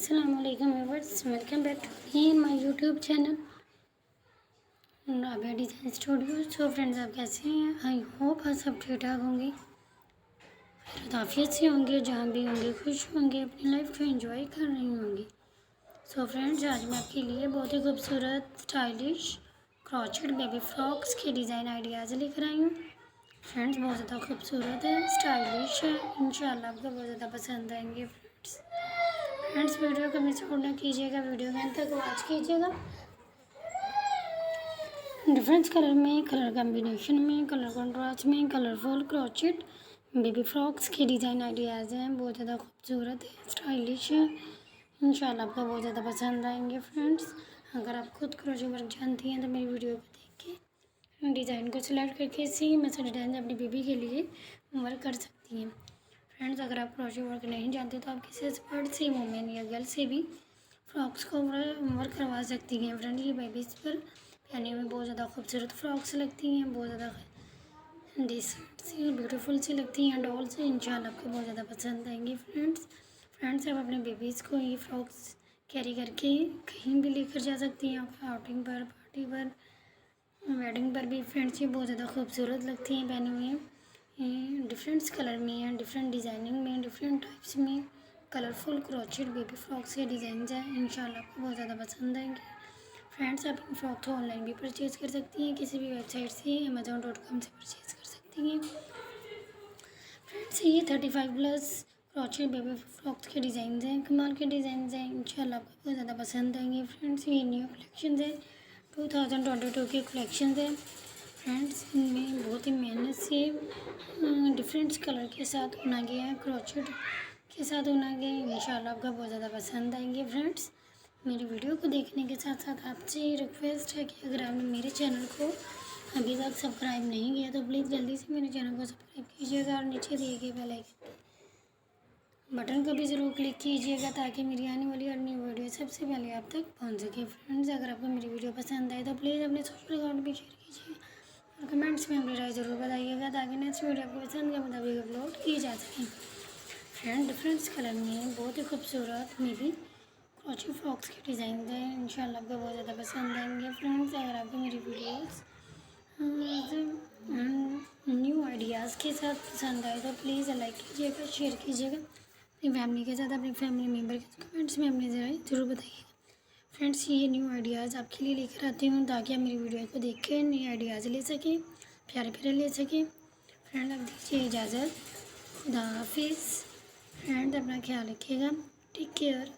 अस्सलामुअलैकुम viewers, welcome back to me in my YouTube channel Rabia design studio. So friends, आप कैसे हैं? I hope आप सब ठीक ठाक होंगे, आफियत से होंगे, जहाँ भी होंगे खुश होंगे, अपनी लाइफ को एंजॉय कर रही होंगी। सो फ्रेंड्स, आज मैं आपके लिए बहुत ही खूबसूरत स्टाइलिश क्रॉचेट बेबी फ्रॉक्स के डिज़ाइन आइडियाज़ लेकर आई हूँ। फ्रेंड्स, बहुत ज़्यादा खूबसूरत है, स्टाइलिश है, इंशाल्लाह आपको बहुत ज़्यादा पसंद आएंगे। फ्रेंड्स, वीडियो को मिस ना कीजिएगा, वीडियो में अंत तक वॉच कीजिएगा। डिफरेंट कलर में, कलर कॉम्बिनेशन में, कलर कंट्रास्ट में, कलरफुल क्रोचेट बेबी फ्रॉक्स के डिज़ाइन आइडियाज़ हैं। बहुत ज़्यादा खूबसूरत है, स्टाइलिश है, इंशाल्लाह आपको बहुत ज़्यादा पसंद आएंगे। फ्रेंड्स, अगर आप खुद क्रोचेट वर्क जानती हैं तो मेरी वीडियो को देख के डिज़ाइन को सिलेक्ट करके सेम ऐसा डिज़ाइन अपनी बेबी के लिए वर्क कर सकती हैं। फ्रेंड्स, अगर आप क्रोशे वर्क नहीं जानते तो आप किसी एक्सपर्ट से, वुमेन या गर्ल से भी फ्रॉक्स को वर्क करवा सकती हैं। फ्रेंड्स, ये बेबीज़ पर पहने में बहुत ज़्यादा खूबसूरत फ्रॉक्स लगती हैं, बहुत ज़्यादा डिसेंट सी, ब्यूटीफुल सी लगती हैं डॉल से। इंशाल्लाह आपको बहुत ज़्यादा पसंद आएंगी। फ्रेंड्स, आप अपने बेबीज़ को ये फ्रॉक्स कैरी करके कहीं भी लेकर जा सकती हैं, आउटिंग पर, पार्टी पर, वेडिंग पर भी। फ्रेंड्स, ये बहुत ज़्यादा खूबसूरत लगती हैं पहने हुए। डिफरेंट कलर में है, डिफरेंट डिज़ाइनिंग में, डिफरेंट टाइप्स में कलरफुल क्रोचेट बेबी फ्रॉक्स के डिज़ाइन हैं। इंशाल्लाह आपको बहुत ज़्यादा पसंद आएंगे। फ्रेंड्स, आप इन फ्रॉक को ऑनलाइन भी परचेज़ कर सकती हैं, किसी भी वेबसाइट से, amazon.com से परचेज़ कर सकती हैं। फ्रेंड्स, ये 35+ क्रोचेट बेबी फ्रॉक्स के डिज़ाइन हैं, कमाल के डिज़ाइन हैं, इंशाल्लाह आपको बहुत ज़्यादा पसंद आएंगे। फ्रेंड्स, ये न्यू कलेक्शन है, 2022 के कलेक्शन है। फ्रेंड्स, इनमें बहुत ही मेहनत से डिफरेंट कलर के साथ बुना गया है, क्रोचेट के साथ बुना गया है। इंशाल्लाह आपका बहुत ज़्यादा पसंद आएंगे। फ्रेंड्स, मेरी वीडियो को देखने के साथ साथ आपसे ये रिक्वेस्ट है कि अगर आपने मेरे चैनल को अभी तक सब्सक्राइब नहीं किया तो प्लीज़ जल्दी से मेरे चैनल को सब्सक्राइब कीजिएगा और नीचे दिए गए बेल आइकन बटन को भी ज़रूर क्लिक कीजिएगा ताकि मेरी आने वाली हर न्यू वीडियो सबसे पहले आप तक पहुंच सके। फ्रेंड्स, अगर आपको मेरी वीडियो पसंद आए तो प्लीज़ अपने सोशल अकाउंट भी शेयर कीजिए और कमेंट्स में अपनी राय ज़रूर बताइएगा ताकि नेक्स्ट वीडियो आपको पसंद के मुताबिक अपलोड की जा सके। फ्रेंड, डिफरेंट कलर में बहुत ही खूबसूरत में भी क्रोचेट फ्रॉक्स के डिज़ाइन हैं, इंशाल्लाह आपको बहुत ज़्यादा पसंद आएंगे। फ्रेंड्स, अगर आपको मेरी वीडियोस न्यू आइडियाज़ के साथ पसंद आए तो प्लीज़ लाइक कीजिएगा, शेयर कीजिएगा अपनी फैमिली के साथ, अपनी फैमिली मेम्बर के साथ कमेंट्स में अपनी ज़रूर बताइएगा। फ्रेंड्स, ये न्यू आइडियाज़ आपके लिए लेकर आती हूँ ताकि आप मेरी वीडियो को देख के नए आइडियाज़ ले सकें, प्यारे प्यारे ले सकें। फ्रेंड, आप दीजिए इजाज़त, खुदा हाफिज़। फ्रेंड, अपना ख्याल रखिएगा, टेक केयर।